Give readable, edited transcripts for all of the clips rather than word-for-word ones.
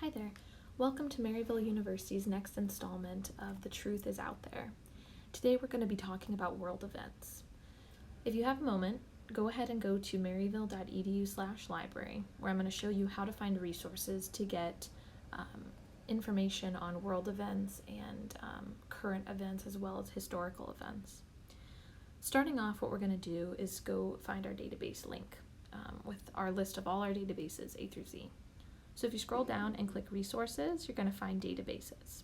Hi there. Welcome to Maryville University's next installment of The Truth is Out There. Today we're going to be talking about world events. If you have a moment, go ahead and go to maryville.edu/library, where I'm going to show you how to find resources to get information on world events and current events as well as historical events. Starting off, what we're going to do is go find our database link with our list of all our databases A through Z. So if you scroll down and click resources, you're going to find databases.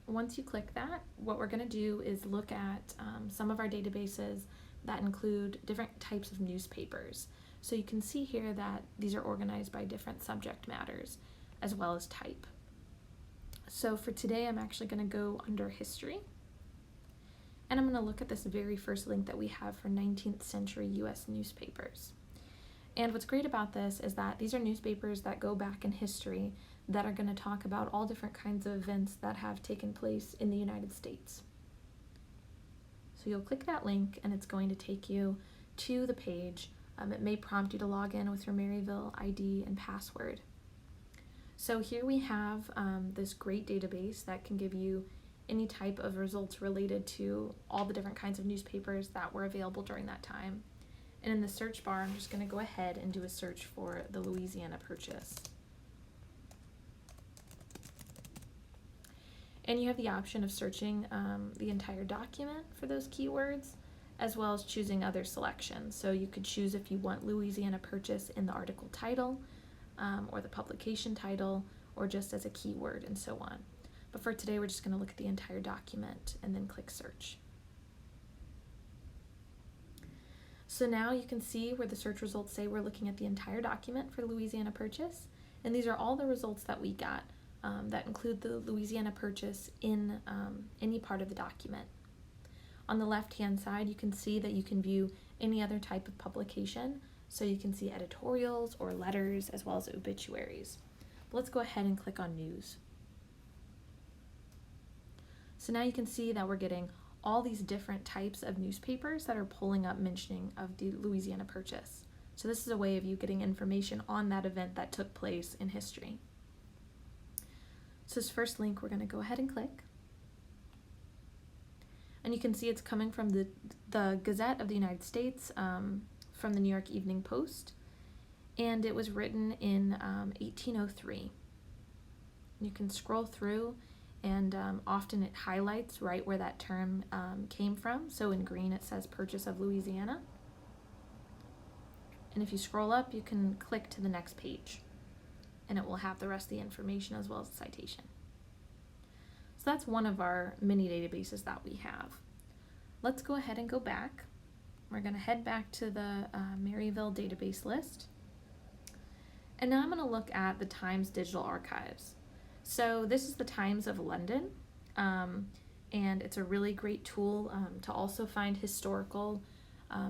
Once you click that, what we're going to do is look at some of our databases that include different types of newspapers. So you can see here that these are organized by different subject matters as well as type. So for today, I'm actually going to go under history. And I'm going to look at this very first link that we have for 19th century US newspapers. And what's great about this is that these are newspapers that go back in history that are going to talk about all different kinds of events that have taken place in the United States. So you'll click that link and it's going to take you to the page. It may prompt you to log in with your Maryville ID and password. So here we have this great database that can give you any type of results related to all the different kinds of newspapers that were available during that time. And in the search bar, I'm just going to go ahead and do a search for the Louisiana Purchase. And you have the option of searching the entire document for those keywords, as well as choosing other selections. So you could choose if you want Louisiana Purchase in the article title, or the publication title, or just as a keyword, and so on. But for today, we're just going to look at the entire document and then click search. So now you can see where the search results say we're looking at the entire document for Louisiana Purchase, and these are all the results that we got that include the Louisiana Purchase in any part of the document. On the left-hand side, you can see that you can view any other type of publication, so you can see editorials or letters as well as obituaries. Let's go ahead and click on News. So now you can see that we're getting all these different types of newspapers that are pulling up mentioning of the Louisiana Purchase. So this is a way of you getting information on that event that took place in history. So this first link we're going to go ahead and click. And you can see it's coming from the Gazette of the United States, from the New York Evening Post, and it was written in 1803. You can scroll through, and often it highlights right where that term came from. So in green it says Purchase of Louisiana. And if you scroll up, you can click to the next page, and it will have the rest of the information as well as the citation. So that's one of our mini databases that we have. Let's go ahead and go back. We're going to head back to the Maryville database list. And now I'm going to look at the Times Digital Archives. So this is the Times of London, and it's a really great tool to also find historical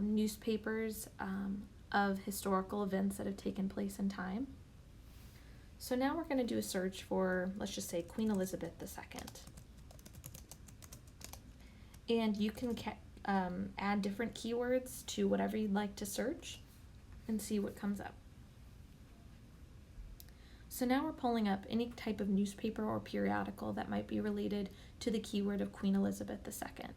newspapers of historical events that have taken place in time. So now we're going to do a search for, let's just say, Queen Elizabeth II. And you can add different keywords to whatever you'd like to search and see what comes up. So now we're pulling up any type of newspaper or periodical that might be related to the keyword of Queen Elizabeth II.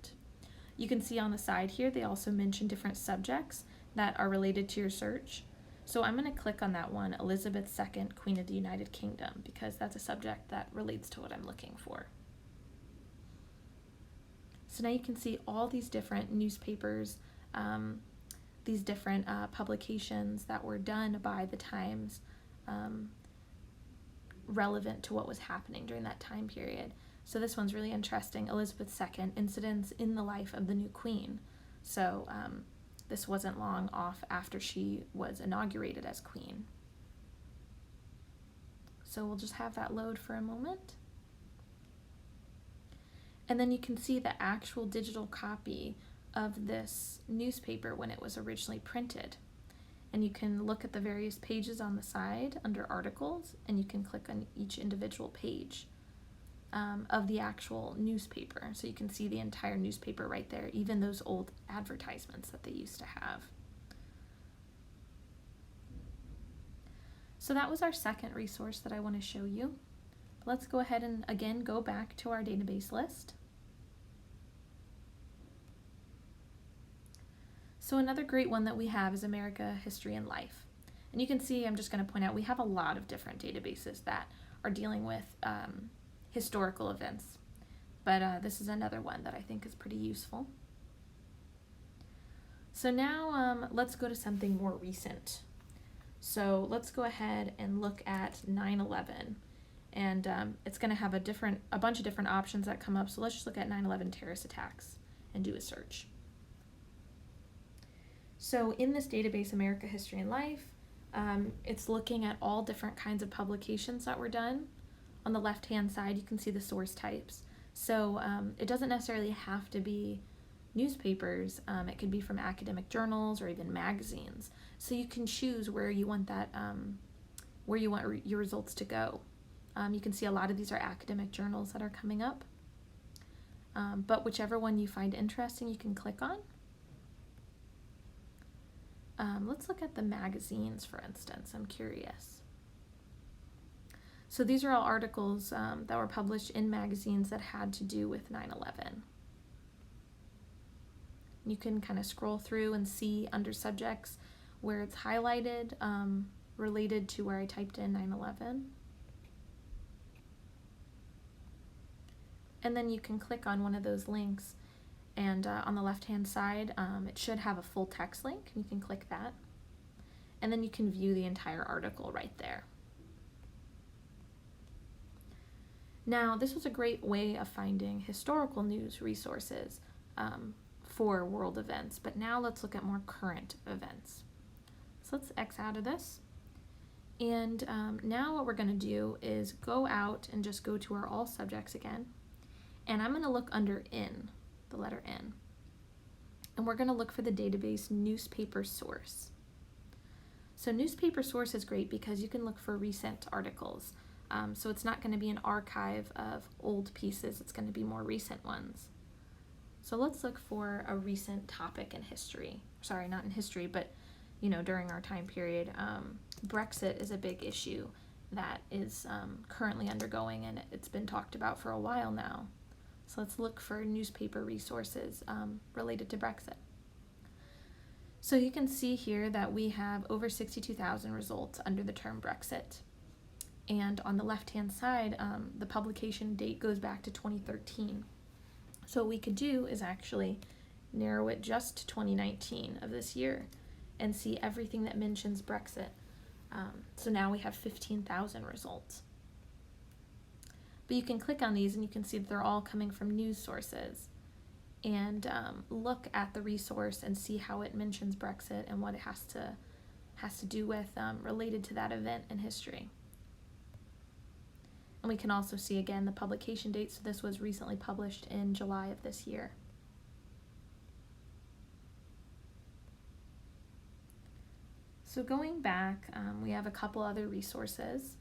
You can see on the side here, they also mention different subjects that are related to your search. So I'm going to click on that one, Elizabeth II, Queen of the United Kingdom, because that's a subject that relates to what I'm looking for. So now you can see all these different newspapers, these different publications that were done by the Times, relevant to what was happening during that time period. So this one's really interesting, Elizabeth II, Incidents in the Life of the New Queen. So this wasn't long off after she was inaugurated as queen. So we'll just have that load for a moment. And then you can see the actual digital copy of this newspaper when it was originally printed. And you can look at the various pages on the side under articles, and you can click on each individual page of the actual newspaper. So you can see the entire newspaper right there, even those old advertisements that they used to have. So that was our second resource that I want to show you. Let's go ahead and again go back to our database list. So another great one that we have is America History and Life. And you can see, I'm just going to point out, we have a lot of different databases that are dealing with historical events. But this is another one that I think is pretty useful. So now let's go to something more recent. So let's go ahead and look at 9/11. And it's going to have a bunch of different options that come up. So let's just look at 9/11 terrorist attacks and do a search. So in this database, America History and Life, it's looking at all different kinds of publications that were done. On the left-hand side, you can see the source types. So it doesn't necessarily have to be newspapers. It could be from academic journals or even magazines. So you can choose where you want that, where you want your results to go. You can see a lot of these are academic journals that are coming up. But whichever one you find interesting, you can click on. Let's look at the magazines, for instance. I'm curious. So these are all articles that were published in magazines that had to do with 9/11. You can kind of scroll through and see under subjects where it's highlighted related to where I typed in 9/11. And then you can click on one of those links, and on the left-hand side, it should have a full text link. You can click that, and then you can view the entire article right there. Now, this was a great way of finding historical news resources for world events, but now let's look at more current events. So let's X out of this. And now what we're going to do is go out and just go to our all subjects again. And I'm going to look under N, the letter N. And we're going to look for the database newspaper source. So newspaper source is great because you can look for recent articles. So it's not going to be an archive of old pieces, it's going to be more recent ones. So let's look for a recent topic in history. Sorry, not in history, but during our time period. Brexit is a big issue that is currently undergoing, and it's been talked about for a while now. So let's look for newspaper resources related to Brexit. So you can see here that we have over 62,000 results under the term Brexit. And on the left-hand side, the publication date goes back to 2013. So what we could do is actually narrow it just to 2019 of this year and see everything that mentions Brexit. So now we have 15,000 results. But you can click on these and you can see that they're all coming from news sources. And look at the resource and see how it mentions Brexit and what it has to do with related to that event in history. And we can also see again the publication date. So this was recently published in July of this year. So going back, we have a couple other resources.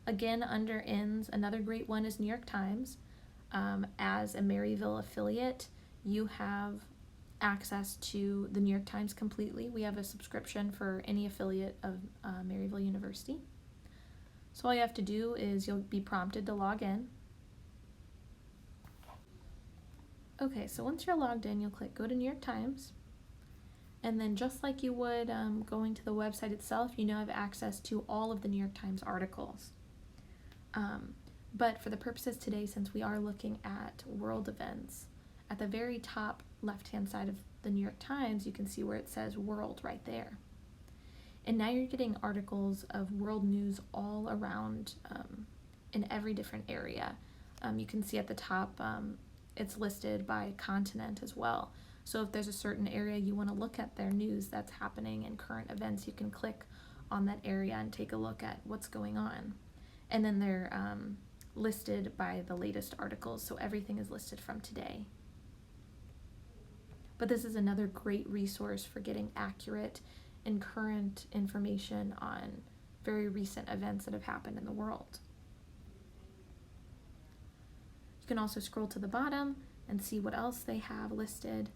Again, under N's, another great one is New York Times. As a Maryville affiliate, you have access to the New York Times completely. We have a subscription for any affiliate of Maryville University. So all you have to do is you'll be prompted to log in. Okay, so once you're logged in, you'll click Go to New York Times. And then just like you would going to the website itself, you now have access to all of the New York Times articles. But for the purposes today, since we are looking at world events, at the very top left-hand side of the New York Times, you can see where it says World right there. And now you're getting articles of world news all around in every different area. You can see at the top it's listed by continent as well. So if there's a certain area you want to look at their news that's happening in current events, you can click on that area and take a look at what's going on. And then they're listed by the latest articles, so everything is listed from today. But this is another great resource for getting accurate and current information on very recent events that have happened in the world. You can also scroll to the bottom and see what else they have listed,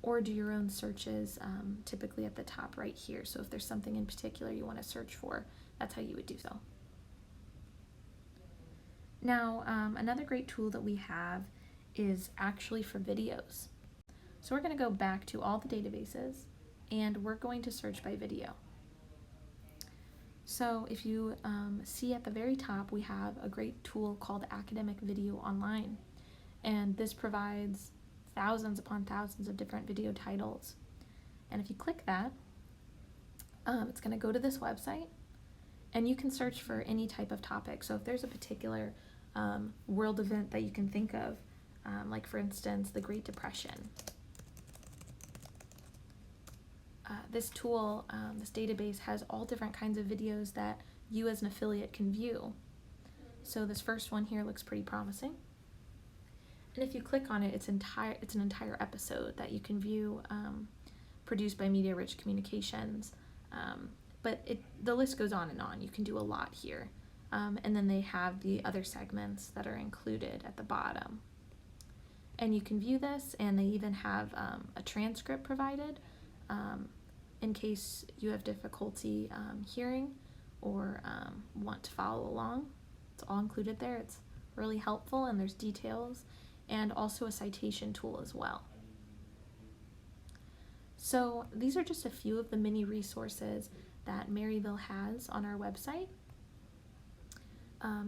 or do your own searches, typically at the top right here. So if there's something in particular you want to search for, that's how you would do so. Now, another great tool that we have is actually for videos. So we're going to go back to all the databases, and we're going to search by video. So if you see at the very top, we have a great tool called Academic Video Online, and this provides thousands upon thousands of different video titles. And if you click that, it's going to go to this website, and you can search for any type of topic. So if there's a particular world event that you can think of, like for instance, the Great Depression, this tool, this database has all different kinds of videos that you as an affiliate can view. So this first one here looks pretty promising. And if you click on it, it's an entire episode that you can view, produced by Media Rich Communications. But the list goes on and on. You can do a lot here. And then they have the other segments that are included at the bottom. And you can view this, and they even have a transcript provided in case you have difficulty hearing or want to follow along. It's all included there. It's really helpful, and there's details and also a citation tool as well. So these are just a few of the many resources that Maryville has on our website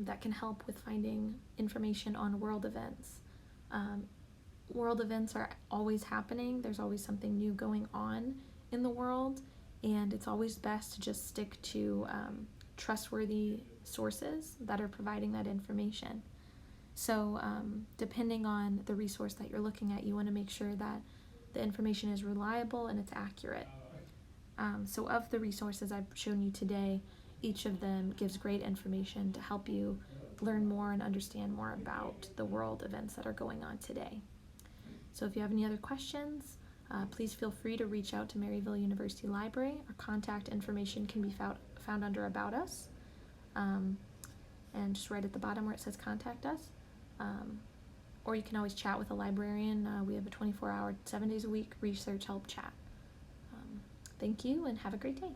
that can help with finding information on world events. World events are always happening. There's always something new going on in the world, and it's always best to just stick to trustworthy sources that are providing that information. So depending on the resource that you're looking at, you want to make sure that the information is reliable and it's accurate. So of the resources I've shown you today, each of them gives great information to help you learn more and understand more about the world events that are going on today. So if you have any other questions, please feel free to reach out to Maryville University Library. Our contact information can be found under About Us, and just right at the bottom where it says Contact Us. Or you can always chat with a librarian. We have a 24-hour, 7 days a week research help chat. Thank you, and have a great day.